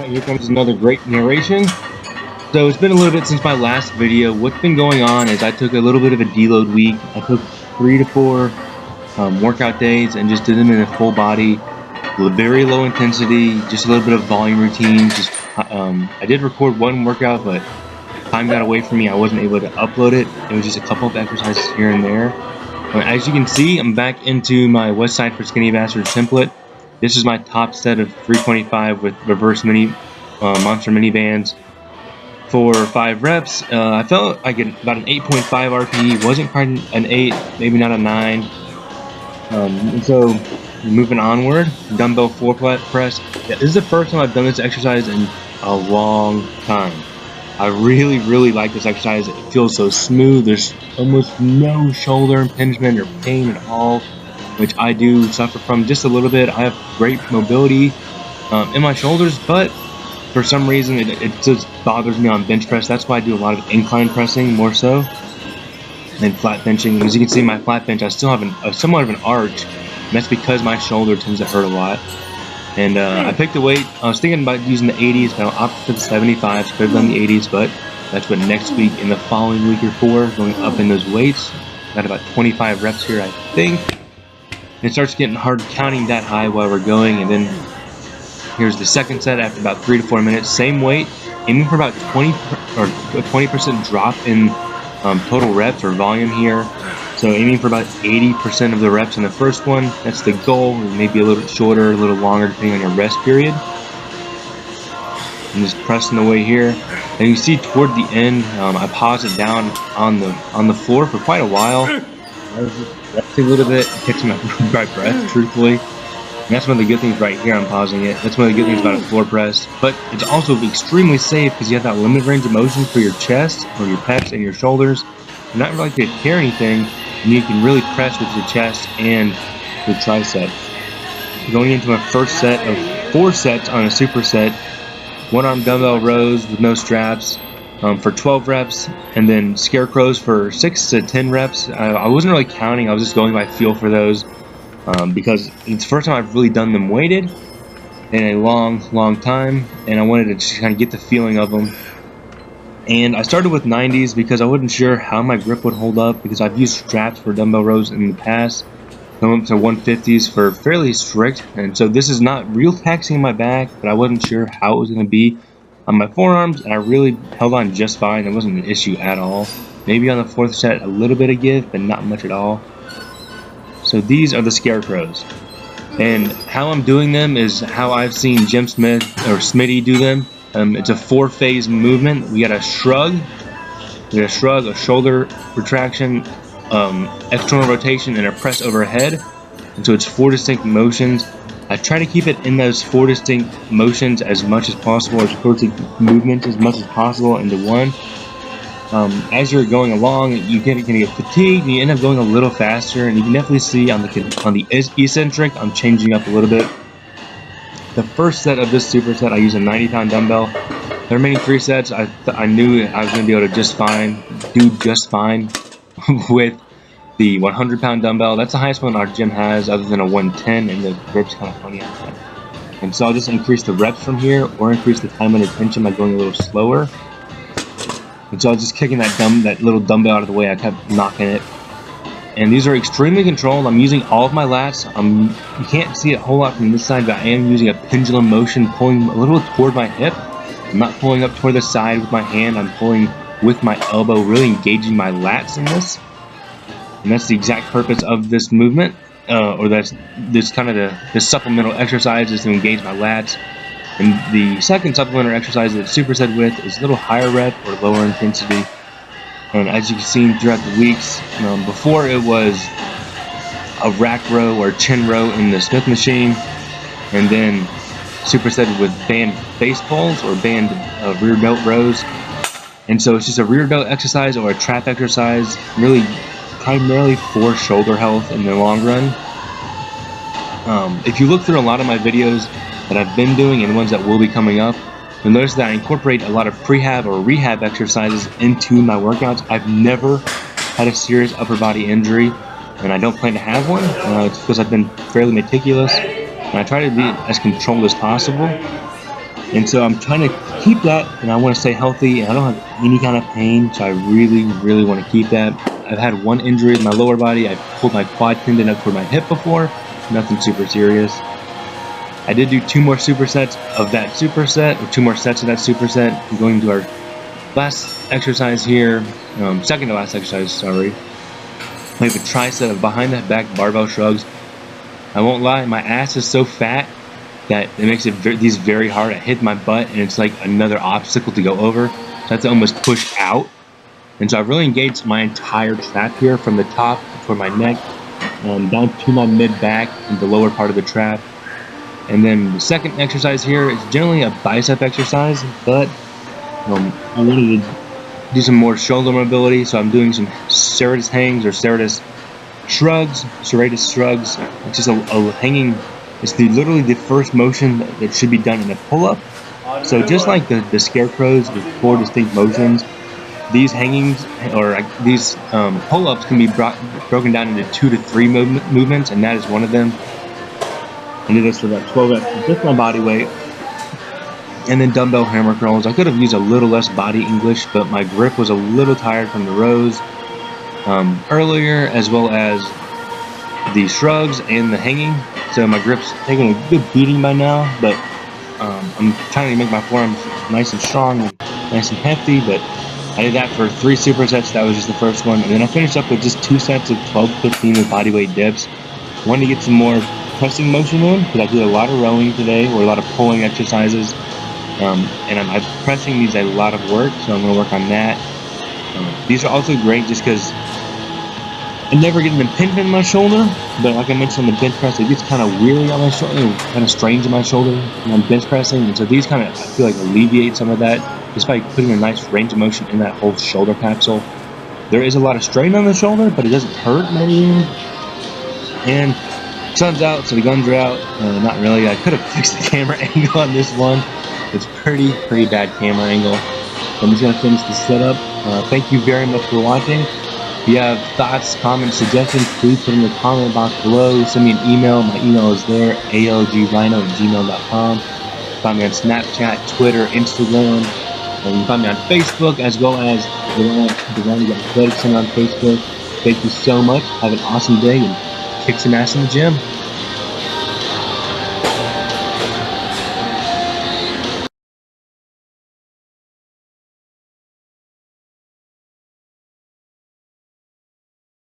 Alright, here comes another great narration. So it's been a little bit since my last video. What's been going on is I took a little bit of a deload week. I took 3 to 4 workout days and just did them in a full body, very low intensity, just a little bit of volume routine. I did record one workout, but time got away from me. I wasn't able to upload it. It was just a couple of exercises here and there. As you can see, I'm back into my West Side for Skinny Bastard template. This is my top set of 325 with reverse monster mini bands for 5 reps. I felt I get about an 8.5 RPE. Wasn't quite an 8, maybe not a 9. And so moving onward, dumbbell floor press. Yeah, this is the first time I've done this exercise in a long time. I really like this exercise. It feels so smooth. There's almost no shoulder impingement or pain at all, which I do suffer from just a little bit. I have great mobility in my shoulders, but for some reason it just bothers me on bench press. That's why I do a lot of incline pressing more so than flat benching. As you can see, my flat bench, I still have somewhat of an arch, and that's because my shoulder tends to hurt a lot. And I picked a weight. I was thinking about using the 80s, but I opted for the 75s. Could have done the 80s, but that's what next week and the following week or 4, going up in those weights. Got about 25 reps here, I think. And it starts getting hard counting that high while we're going. And then here's the second set after about 3 to 4 minutes. Same weight, aiming for about 20% drop in total reps or volume here. So aiming for about 80% of the reps in the first one. That's the goal. Maybe a little bit shorter, a little longer, depending on your rest period. And just pressing away here. And you see toward the end, I paused it down on the floor for quite a while. I was just resting a little bit, catching my breath, truthfully. And that's one of the good things right here. I'm pausing it. That's one of the good things about a floor press. But it's also extremely safe because you have that limited range of motion for your chest or your pecs and your shoulders. You're not really going to tear anything. And you can really press with your chest and your tricep. Going into my first set of 4 sets on a superset, 1-arm dumbbell rows with no straps for 12 reps, and then Scarecrows for 6 to 10 reps. I wasn't really counting. I was just going by feel for those because it's the first time I've really done them weighted in a long time, and I wanted to just kind of get the feeling of them. And I started with 90s because I wasn't sure how my grip would hold up, because I've used straps for dumbbell rows in the past. Come up to 150s for fairly strict, and so this is not real taxing my back, but I wasn't sure how it was going to be on my forearms, and I really held on just fine. It wasn't an issue at all. Maybe on the 4th set a little bit of give, but not much at all. So these are the Scarecrows, and how I'm doing them is how I've seen Jim Smith or Smitty do them. It's a 4-phase movement. We got a shrug, a shoulder retraction, external rotation, and a press overhead. And so it's 4 distinct motions. I try to keep it in those 4 distinct motions as much as possible, or 4 distinct movements as much as possible into one. As you're going along, you can get fatigued, and you end up going a little faster. And you can definitely see on the eccentric, I'm changing up a little bit. The first set of this superset, I use a 90-pound dumbbell. The remaining 3 sets, I knew I was going to be able to do just fine with the 100-pound dumbbell. That's the highest one our gym has, other than a 110, and the grip's kind of funny on that. And so I'll just increase the reps from here, or increase the time under tension by going a little slower. And so I was just kicking that little dumbbell out of the way. I kept knocking it. And these are extremely controlled. I'm using all of my lats. You can't see it a whole lot from this side, but I am using a pendulum motion, pulling a little toward my hip. I'm not pulling up toward the side with my hand. I'm pulling with my elbow, really engaging my lats in this. And that's the exact purpose of this movement, or this supplemental exercise is to engage my lats. And the second supplemental exercise that superset with is a little higher rep or lower intensity. And as you've seen throughout the weeks, before it was a rack row or chin row in the Smith machine, and then supersetted with band base pulls or band rear delt rows. And so it's just a rear delt exercise or a trap exercise, really primarily for shoulder health in the long run. If you look through a lot of my videos that I've been doing and ones that will be coming up, you'll notice that I incorporate a lot of prehab or rehab exercises into my workouts. I've never had a serious upper body injury, and I don't plan to have one. It's because I've been fairly meticulous, and I try to be as controlled as possible. And so I'm trying to keep that, and I want to stay healthy, and I don't have any kind of pain, so I really, really want to keep that. I've had one injury in my lower body. I pulled my quad tendon up toward my hip before, nothing super serious. I did do 2 more supersets of that superset, or 2 more sets of that superset. I'm going to our last exercise here, second to last exercise, sorry. We have a tricep of behind the back barbell shrugs. I won't lie, my ass is so fat that it makes these very hard. I hit my butt, and it's like another obstacle to go over. So I have to almost push out. And so I've really engaged my entire trap here from the top toward my neck and down to my mid-back and the lower part of the trap. And then the second exercise here is generally a bicep exercise, but I wanted to do some more shoulder mobility, so I'm doing some serratus hangs or serratus shrugs. It's just a hanging. It's literally the first motion that should be done in a pull-up. So just like the Scarecrows with 4 distinct motions, these hangings or these pull-ups can be broken down into 2 to 3 movements, and that is one of them. I did this for about 12 reps with just my body weight. And then dumbbell hammer curls. I could have used a little less body English, but my grip was a little tired from the rows earlier, as well as the shrugs and the hanging. So my grip's taking a good beating by now, but I'm trying to make my forearms nice and strong and nice and hefty. But I did that for 3 supersets. That was just the first one. And then I finished up with just 2 sets of 12-15 with bodyweight dips. Wanted to get some more pressing motion in, because I did a lot of rowing today, or a lot of pulling exercises. And I'm pressing these a lot of work, so I'm going to work on that. These are also great just because I never get an impingement in my shoulder, but like I mentioned on the bench press, it gets kind of weary on my shoulder, kind of strange in my shoulder when I'm bench pressing. And so these kind of, I feel like, alleviate some of that just by putting a nice range of motion in that whole shoulder capsule. There is a lot of strain on the shoulder, but it doesn't hurt by any means. And sun's out, so the guns are out. Not really. I could have fixed the camera angle on this one. It's pretty bad camera angle. So I'm just going to finish the setup. Thank you very much for watching. If you have thoughts, comments, suggestions, please put in the comment box below. Send me an email. My email is there, algrhino@gmail.com. Find me on Snapchat, Twitter, Instagram. And you can find me on Facebook, as well as the Rhino Athletic Center on Facebook. Thank you so much. Have an awesome day, and kick some ass in the gym.